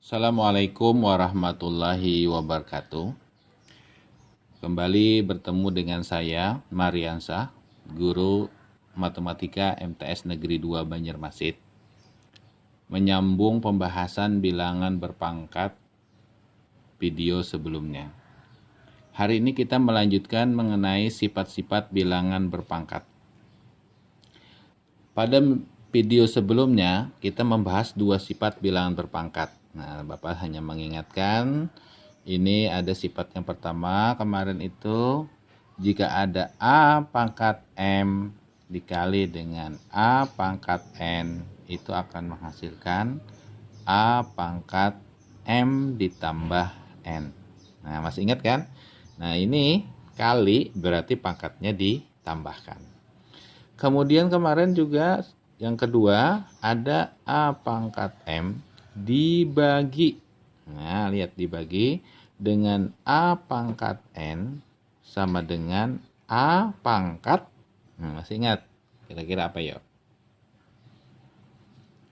Assalamualaikum warahmatullahi wabarakatuh. Kembali bertemu dengan saya, Mariansah, guru Matematika MTS Negeri 2 Banjarmasin. Menyambung pembahasan bilangan berpangkat video sebelumnya. Hari ini kita melanjutkan mengenai sifat-sifat bilangan berpangkat. Pada video sebelumnya, kita membahas dua sifat bilangan berpangkat. Nah, Bapak hanya mengingatkan, ini ada sifat yang pertama, kemarin itu, jika ada A pangkat M dikali dengan A pangkat N, itu akan menghasilkan A pangkat M ditambah N. Nah, masih ingat kan? Nah, ini kali berarti pangkatnya ditambahkan. Kemudian kemarin juga yang kedua ada A pangkat M dibagi. Nah, lihat dibagi dengan A pangkat N sama dengan A pangkat. Masih ingat? Kira-kira apa ya?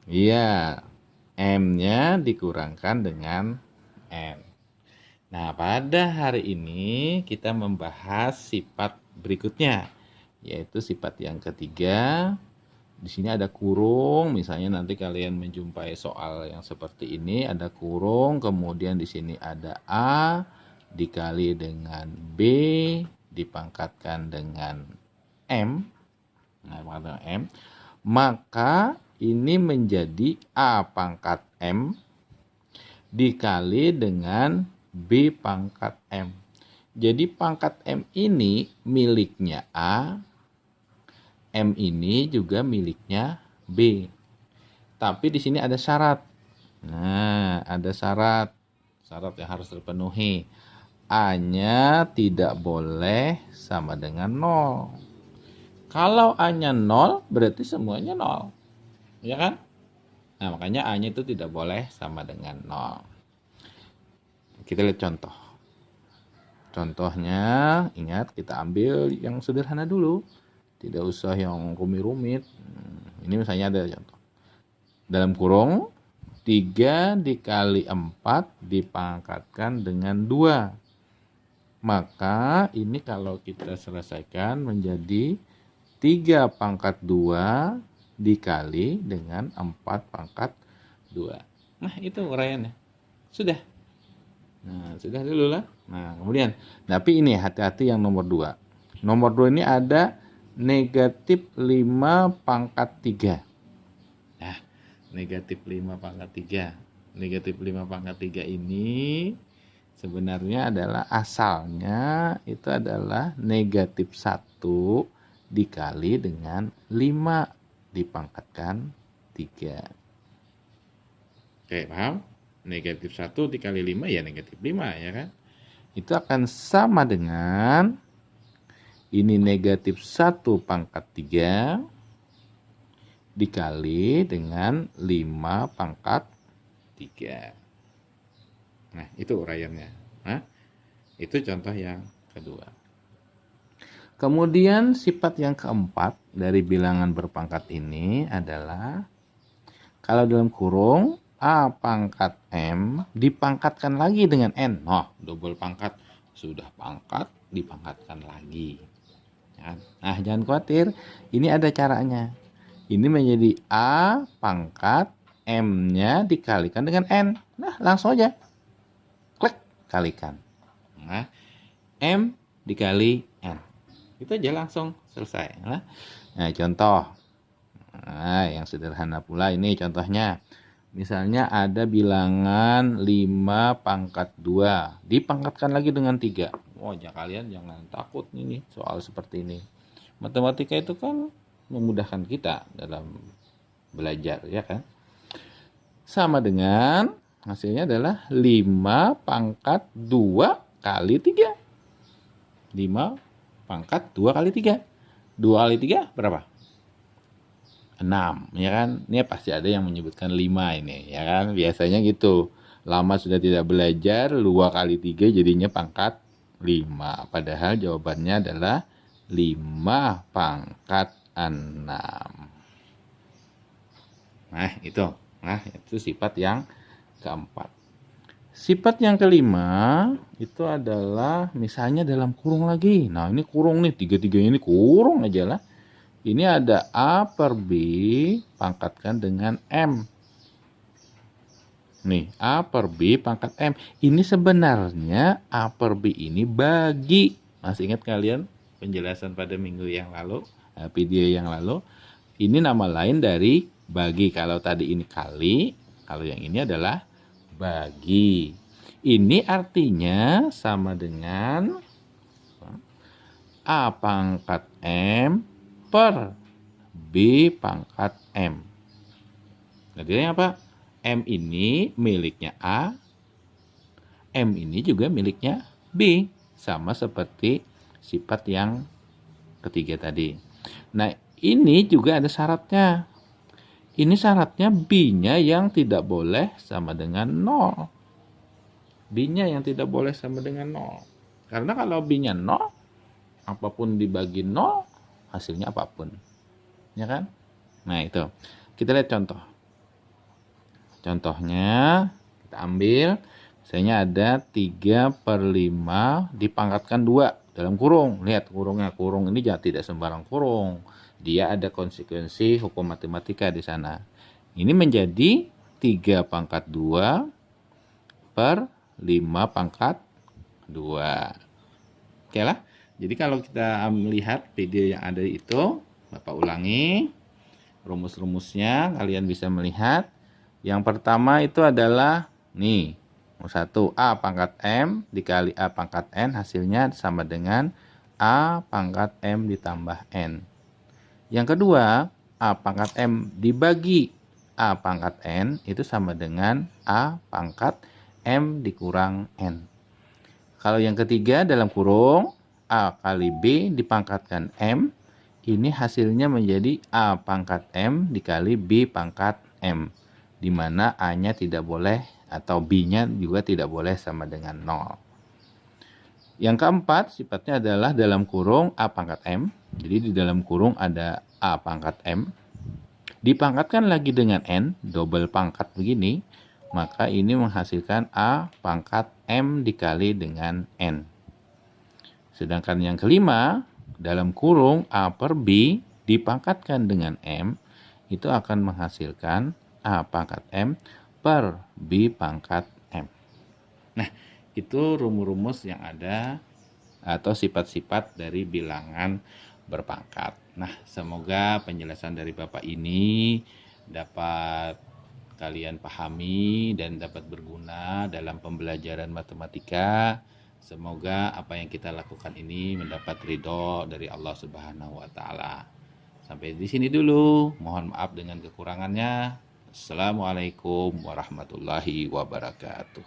Iya, M-nya dikurangkan dengan N. Nah, pada hari ini kita membahas sifat berikutnya, yaitu sifat yang ketiga. Di sini ada kurung, misalnya nanti kalian menjumpai soal yang seperti ini, ada kurung, kemudian di sini ada A dikali dengan B dipangkatkan dengan M. Nah, M, maka ini menjadi A pangkat M dikali dengan B pangkat M. Jadi pangkat M ini miliknya A, M ini juga miliknya B. Tapi di sini ada syarat. Nah, ada syarat yang harus terpenuhi. A-nya tidak boleh sama dengan 0. Kalau A-nya 0, berarti semuanya 0. Ya kan? Nah, makanya A-nya itu tidak boleh sama dengan 0. Kita lihat contoh. Contohnya, ingat kita ambil yang sederhana dulu. Tidak usah yang rumit-rumit. Ini misalnya ada contoh. Dalam kurung, 3 dikali 4 dipangkatkan dengan 2. Maka ini kalau kita selesaikan menjadi 3 pangkat 2 dikali dengan 4 pangkat 2. Nah, itu uraiannya. Sudah. Nah, sudah dulu lah. Nah, kemudian. Tapi ini hati-hati yang nomor 2. Nomor 2 ini ada negatif 5 pangkat 3. Nah, negatif 5 pangkat 3. Negatif 5 pangkat 3 ini sebenarnya adalah asalnya itu adalah negatif 1 dikali dengan 5 dipangkatkan 3. Oke, paham? Negatif 1 dikali 5 ya negatif 5 ya kan? Itu akan sama dengan ini negatif 1 pangkat 3 dikali dengan 5 pangkat 3. Nah, itu uraiannya. Nah, itu contoh yang kedua. Kemudian sifat yang keempat dari bilangan berpangkat ini adalah kalau dalam kurung A pangkat M dipangkatkan lagi dengan N. Nah, double pangkat. Sudah pangkat, dipangkatkan lagi. Nah, jangan khawatir. Ini ada caranya. Ini menjadi A pangkat M-nya dikalikan dengan N. Nah, langsung aja. Klik, kalikan. Nah, M dikali N. Itu aja langsung selesai. Nah, contoh. Nah, yang sederhana pula ini contohnya. Misalnya ada bilangan 5 pangkat 2. Dipangkatkan lagi dengan 3. Wah, kalian jangan takut ini soal seperti ini. Matematika itu kan memudahkan kita dalam belajar, ya kan? Sama dengan hasilnya adalah 5 pangkat 2 kali 3. 5 pangkat 2 kali 3. 2 kali 3 berapa? 6, ya kan? Ini pasti ada yang menyebutkan 5 ini, ya kan? Biasanya gitu. Lama sudah tidak belajar, 2 kali 3 jadinya pangkat 5. Padahal jawabannya adalah 5 pangkat 6. Nah, itu sifat yang keempat. Sifat yang kelima itu adalah misalnya dalam kurung lagi. Nah, ini kurung nih, tiga-tiganya ini kurung aja lah. Ini ada A per B pangkatkan dengan M. Nih, A per B pangkat M. Ini sebenarnya A per B ini bagi. Masih ingat kalian penjelasan pada minggu yang lalu, video yang lalu? Ini nama lain dari bagi. Kalau tadi ini kali, kalau yang ini adalah bagi. Ini artinya sama dengan A pangkat M per B pangkat M. Jadi apa? M ini miliknya A, M ini juga miliknya B. Sama seperti sifat yang ketiga tadi. Nah, ini juga ada syaratnya. Ini syaratnya B-nya yang tidak boleh sama dengan 0. B-nya yang tidak boleh sama dengan 0. Karena kalau B-nya 0, apapun dibagi 0, hasilnya apapun. Ya kan? Nah, itu. Kita lihat contoh. Contohnya, kita ambil. Misalnya ada 3 per 5 dipangkatkan 2 dalam kurung. Lihat kurungnya. Kurung ini tidak sembarang kurung. Dia ada konsekuensi hukum matematika di sana. Ini menjadi 3 pangkat 2 per 5 pangkat 2. Oke lah. Jadi kalau kita melihat video yang ada itu, Bapak ulangi rumus-rumusnya, kalian bisa melihat. Yang pertama itu adalah nih, 1 A pangkat M dikali A pangkat N, hasilnya sama dengan A pangkat M ditambah N. Yang kedua, A pangkat M dibagi A pangkat N itu sama dengan A pangkat M dikurang N. Kalau yang ketiga dalam kurung, A kali B dipangkatkan M, ini hasilnya menjadi A pangkat M dikali B pangkat M, di mana A-nya tidak boleh atau B-nya juga tidak boleh sama dengan 0. Yang keempat sifatnya adalah dalam kurung A pangkat M. Jadi di dalam kurung ada A pangkat M. Dipangkatkan lagi dengan N, double pangkat begini, maka ini menghasilkan A pangkat M dikali dengan N. Sedangkan yang kelima, dalam kurung A per B dipangkatkan dengan M, itu akan menghasilkan A pangkat M per B pangkat M. Nah, itu rumus-rumus yang ada atau sifat-sifat dari bilangan berpangkat. Nah, semoga penjelasan dari Bapak ini dapat kalian pahami dan dapat berguna dalam pembelajaran matematika. Semoga apa yang kita lakukan ini mendapat ridho dari Allah Subhanahu wa taala. Sampai di sini dulu. Mohon maaf dengan kekurangannya. Assalamualaikum warahmatullahi wabarakatuh.